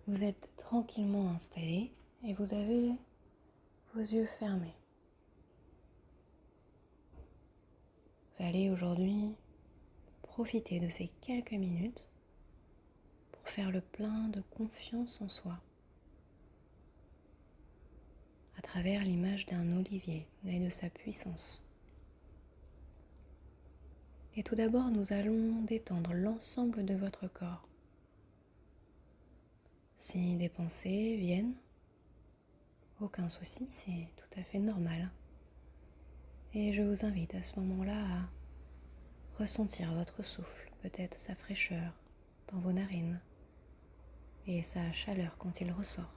Vous êtes tranquillement installé et vous avez vos yeux fermés. Vous allez aujourd'hui profiter de ces quelques minutes pour faire le plein de confiance en soi à travers l'image d'un olivier et de sa puissance. Et tout d'abord, nous allons détendre l'ensemble de votre corps. Si des pensées viennent, aucun souci, c'est tout à fait normal. Et je vous invite à ce moment-là à ressentir votre souffle, peut-être sa fraîcheur dans vos narines et sa chaleur quand il ressort.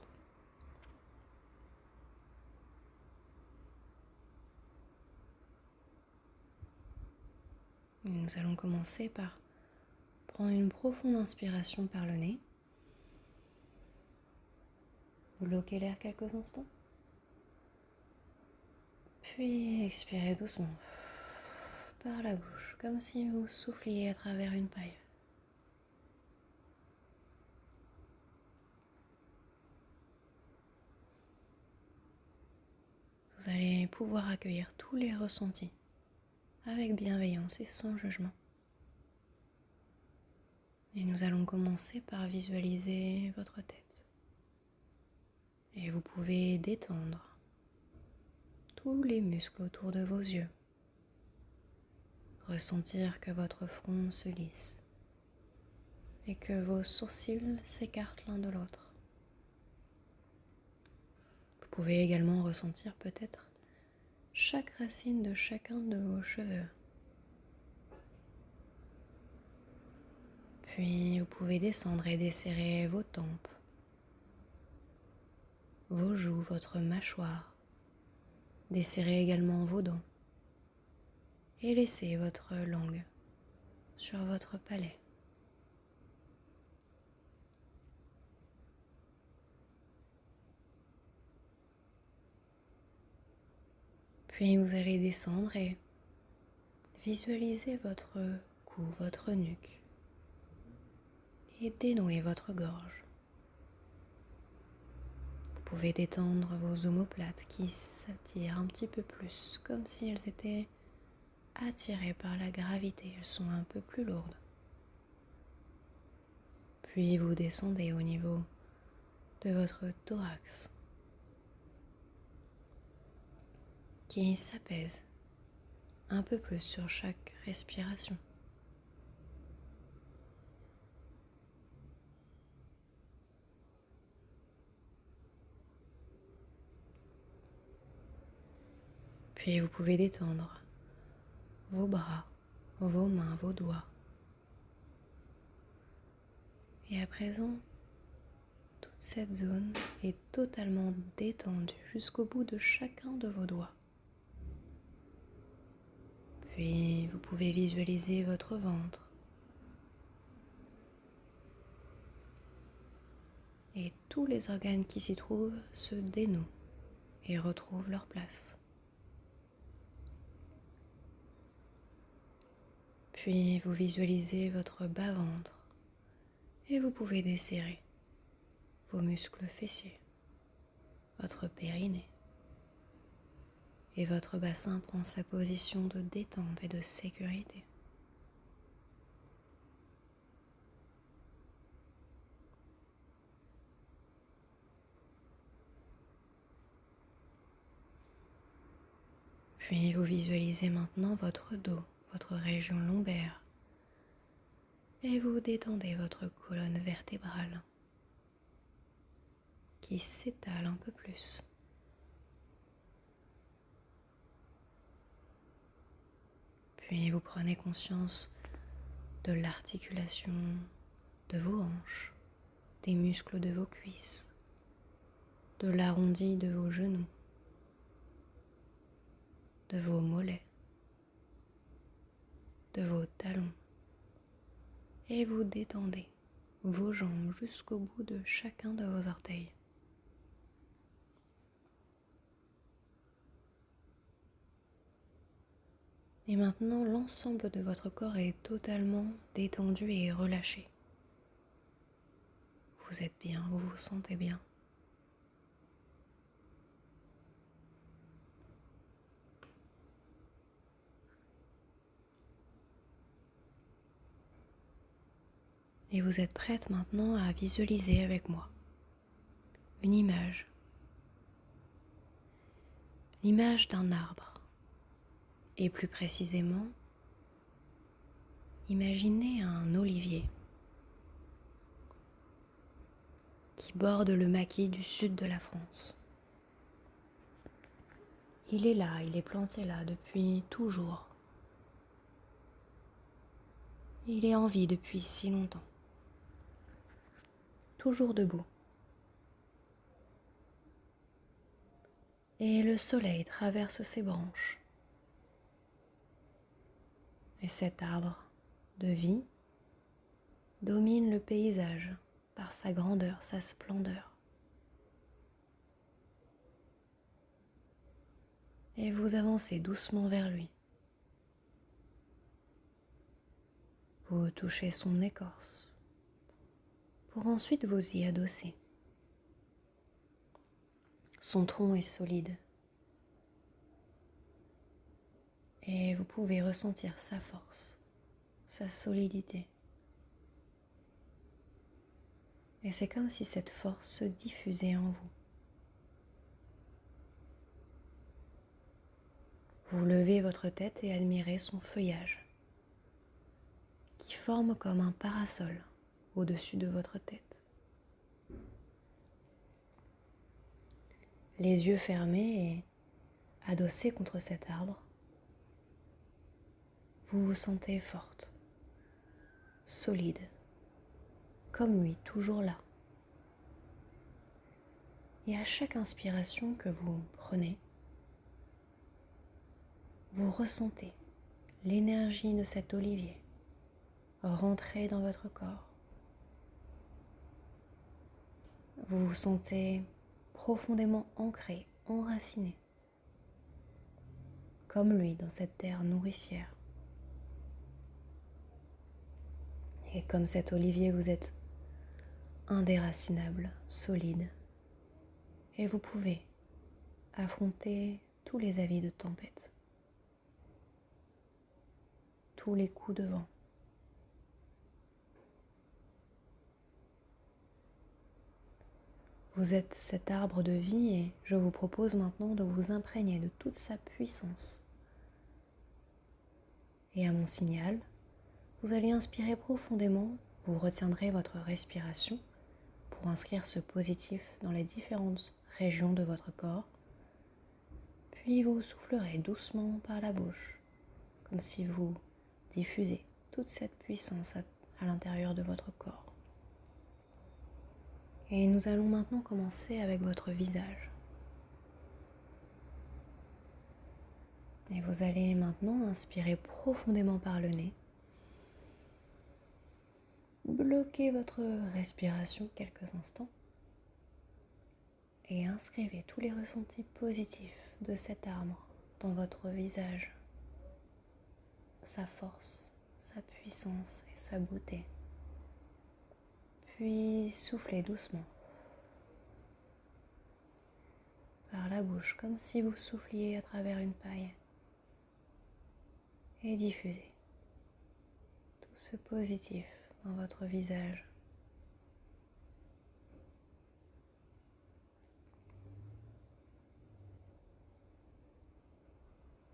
Nous allons commencer par prendre une profonde inspiration par le nez. Bloquez l'air quelques instants. Puis expirez doucement par la bouche, comme si vous souffliez à travers une paille. Vous allez pouvoir accueillir tous les ressentis avec bienveillance et sans jugement. Et nous allons commencer par visualiser votre tête. Et vous pouvez détendre tous les muscles autour de vos yeux. Ressentir que votre front se lisse et que vos sourcils s'écartent l'un de l'autre. Vous pouvez également ressentir peut-être chaque racine de chacun de vos cheveux. Puis vous pouvez descendre et desserrer vos tempes, vos joues, votre mâchoire. Desserrez également vos dents et laissez votre langue sur votre palais. Puis vous allez descendre et visualiser votre cou, votre nuque et dénouer votre gorge. Vous pouvez détendre vos omoplates qui s'attirent un petit peu plus, comme si elles étaient attirées par la gravité, elles sont un peu plus lourdes. Puis vous descendez au niveau de votre thorax qui s'apaise un peu plus sur chaque respiration. Puis vous pouvez détendre vos bras, vos mains, vos doigts. Et à présent, toute cette zone est totalement détendue jusqu'au bout de chacun de vos doigts. Puis vous pouvez visualiser votre ventre et tous les organes qui s'y trouvent se dénouent et retrouvent leur place. Puis vous visualisez votre bas-ventre et vous pouvez desserrer vos muscles fessiers, votre périnée. Et votre bassin prend sa position de détente et de sécurité. Puis vous visualisez maintenant votre dos, votre région lombaire, et vous détendez votre colonne vertébrale qui s'étale un peu plus. Puis vous prenez conscience de l'articulation de vos hanches, des muscles de vos cuisses, de l'arrondi de vos genoux, de vos mollets, de vos talons. Et vous détendez vos jambes jusqu'au bout de chacun de vos orteils. Et maintenant, l'ensemble de votre corps est totalement détendu et relâché. vous êtes bien, vous vous sentez bien. Et vous êtes prête maintenant à visualiser avec moi une image. L'image d'un arbre. Et plus précisément, imaginez un olivier qui borde le maquis du sud de la France. Il est là, il est planté là depuis toujours. Il est en vie depuis si longtemps. Toujours debout. Et le soleil traverse ses branches. Et cet arbre de vie domine le paysage par sa grandeur, sa splendeur. Et vous avancez doucement vers lui. Vous touchez son écorce pour ensuite vous y adosser. Son tronc est solide et vous pouvez ressentir sa force, sa solidité. Et c'est comme si cette force se diffusait en vous. Vous levez votre tête et admirez son feuillage, qui forme comme un parasol au-dessus de votre tête. Les yeux fermés et adossés contre cet arbre, vous vous sentez forte, solide, comme lui, toujours là. Et à chaque inspiration que vous prenez, vous ressentez l'énergie de cet olivier rentrer dans votre corps. Vous vous sentez profondément ancré, enraciné, comme lui dans cette terre nourricière. Et comme cet olivier, vous êtes indéracinable, solide, et vous pouvez affronter tous les avis de tempête, tous les coups de vent. Vous êtes cet arbre de vie et je vous propose maintenant de vous imprégner de toute sa puissance. Et à mon signal, vous allez inspirer profondément, vous retiendrez votre respiration pour inscrire ce positif dans les différentes régions de votre corps. Puis vous soufflerez doucement par la bouche, comme si vous diffusez toute cette puissance à l'intérieur de votre corps. Et nous allons maintenant commencer avec votre visage. Et vous allez maintenant inspirer profondément par le nez. Bloquez votre respiration quelques instants. Et inscrivez tous les ressentis positifs de cet arbre dans votre visage. Sa force, sa puissance et sa beauté. Puis soufflez doucement par la bouche, comme si vous souffliez à travers une paille. Et diffusez tout ce positif dans votre visage.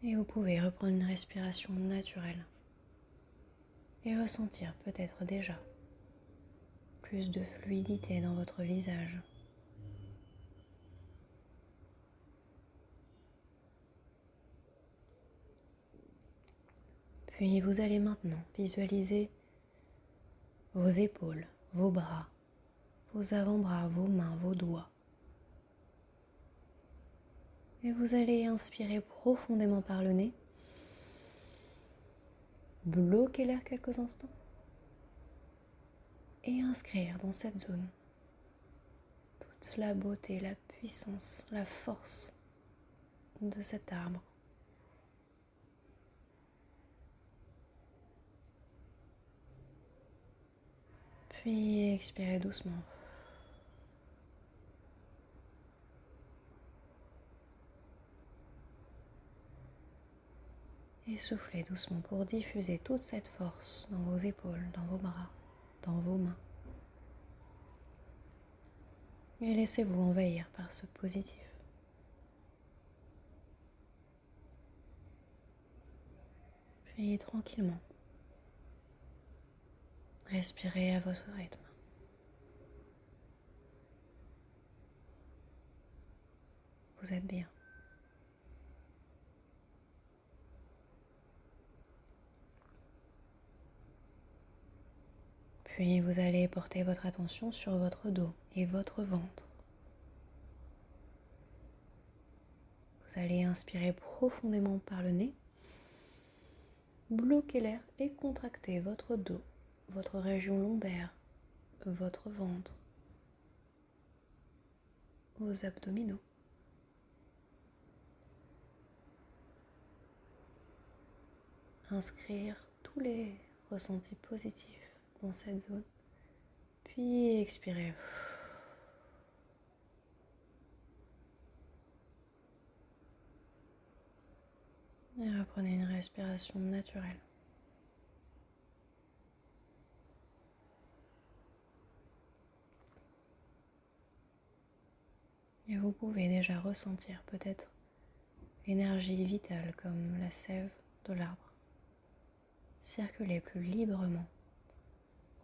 Et vous pouvez reprendre une respiration naturelle et ressentir peut-être déjà plus de fluidité dans votre visage. Puis vous allez maintenant visualiser vos épaules, vos bras, vos avant-bras, vos mains, vos doigts. Et vous allez inspirer profondément par le nez. Bloquer l'air quelques instants. Et inscrire dans cette zone toute la beauté, la puissance, la force de cet arbre. Puis expirez doucement. Et soufflez doucement pour diffuser toute cette force dans vos épaules, dans vos bras, dans vos mains. Et laissez-vous envahir par ce positif. Puis tranquillement, respirez à votre rythme. Vous êtes bien. Puis vous allez porter votre attention sur votre dos et votre ventre. Vous allez inspirer profondément par le nez, bloquer l'air et contracter votre dos, votre région lombaire, votre ventre, vos abdominaux. Inscrire tous les ressentis positifs dans cette zone, puis expirer. Et reprenez une respiration naturelle. Et vous pouvez déjà ressentir peut-être l'énergie vitale comme la sève de l'arbre circuler plus librement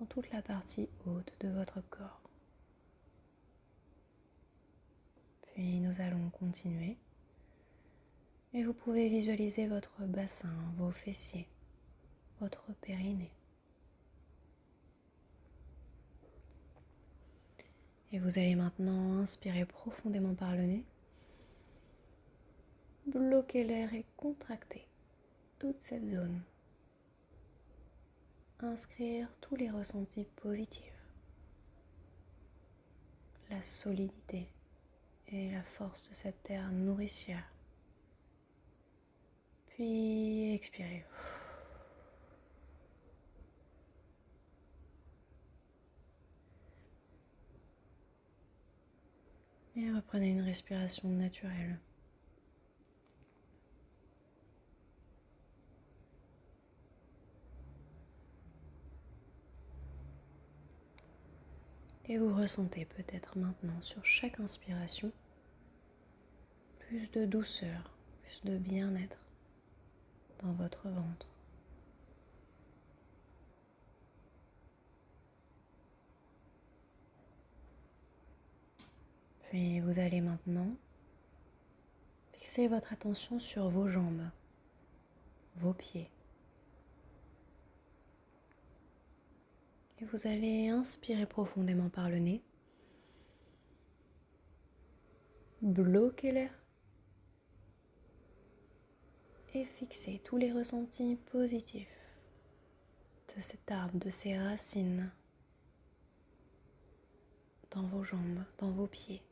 dans toute la partie haute de votre corps. Puis nous allons continuer et vous pouvez visualiser votre bassin, vos fessiers, votre périnée. Et vous allez maintenant inspirer profondément par le nez, bloquer l'air et contracter toute cette zone. Inscrire tous les ressentis positifs, la solidité et la force de cette terre nourricière. Puis expirez. Et reprenez une respiration naturelle. Et vous ressentez peut-être maintenant sur chaque inspiration plus de douceur, plus de bien-être dans votre ventre. Puis vous allez maintenant fixer votre attention sur vos jambes, vos pieds. Et vous allez inspirer profondément par le nez, bloquer l'air et fixer tous les ressentis positifs de cet arbre, de ces racines dans vos jambes, dans vos pieds.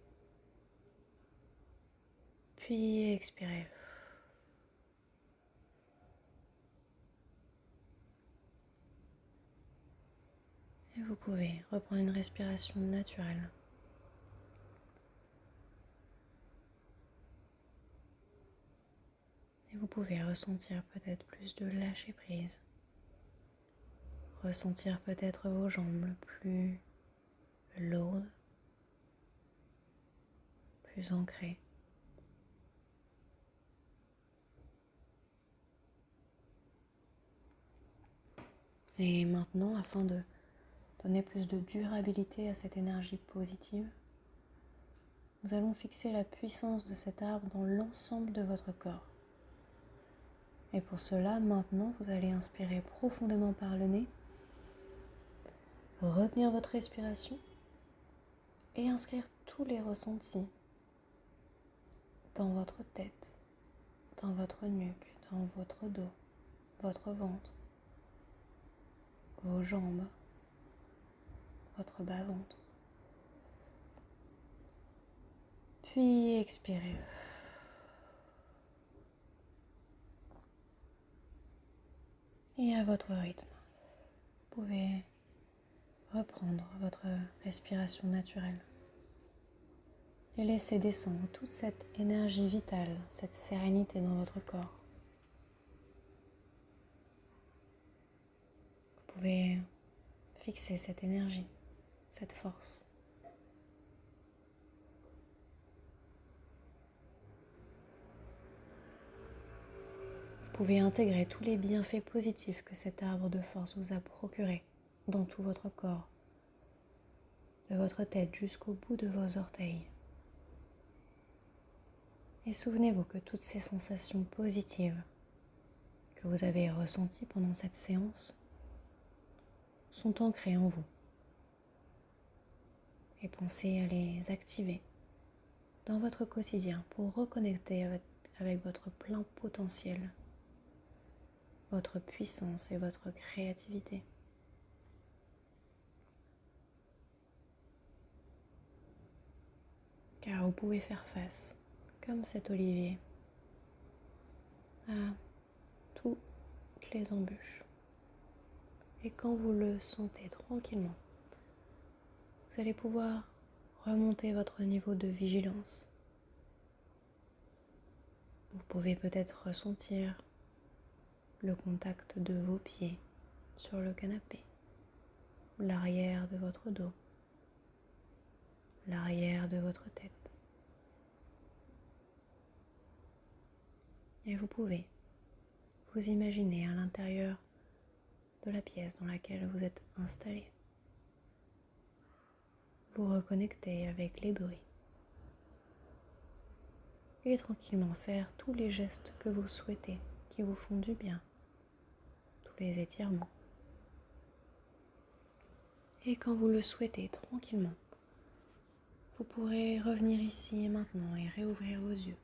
Puis expirez. Et vous pouvez reprendre une respiration naturelle. Et vous pouvez ressentir peut-être plus de lâcher prise. Ressentir peut-être vos jambes plus lourdes, plus ancrées. Et maintenant, afin de donner plus de durabilité à cette énergie positive, nous allons fixer la puissance de cet arbre dans l'ensemble de votre corps. Et pour cela, maintenant, vous allez inspirer profondément par le nez, retenir votre respiration et inscrire tous les ressentis dans votre tête, dans votre nuque, dans votre dos, votre ventre, vos jambes, votre bas-ventre. Puis expirez. Et à votre rythme, vous pouvez reprendre votre respiration naturelle et laisser descendre toute cette énergie vitale, cette sérénité dans votre corps. pouvez fixer cette énergie, cette force. Vous pouvez intégrer tous les bienfaits positifs que cet arbre de force vous a procuré dans tout votre corps, de votre tête jusqu'au bout de vos orteils. Et souvenez-vous que toutes ces sensations positives que vous avez ressenties pendant cette séance sont ancrées en vous. Et pensez à les activer dans votre quotidien pour reconnecter avec votre plein potentiel, votre puissance et votre créativité. Car vous pouvez faire face, comme cet olivier, à toutes les embûches. Et quand vous le sentez tranquillement, vous allez pouvoir remonter votre niveau de vigilance. Vous pouvez peut-être ressentir le contact de vos pieds sur le canapé, l'arrière de votre dos, l'arrière de votre tête. Et vous pouvez vous imaginer à l'intérieur de la pièce dans laquelle vous êtes installé. Vous reconnecter avec les bruits et tranquillement faire tous les gestes que vous souhaitez, qui vous font du bien, tous les étirements. Et quand vous le souhaitez tranquillement, vous pourrez revenir ici et maintenant et réouvrir vos yeux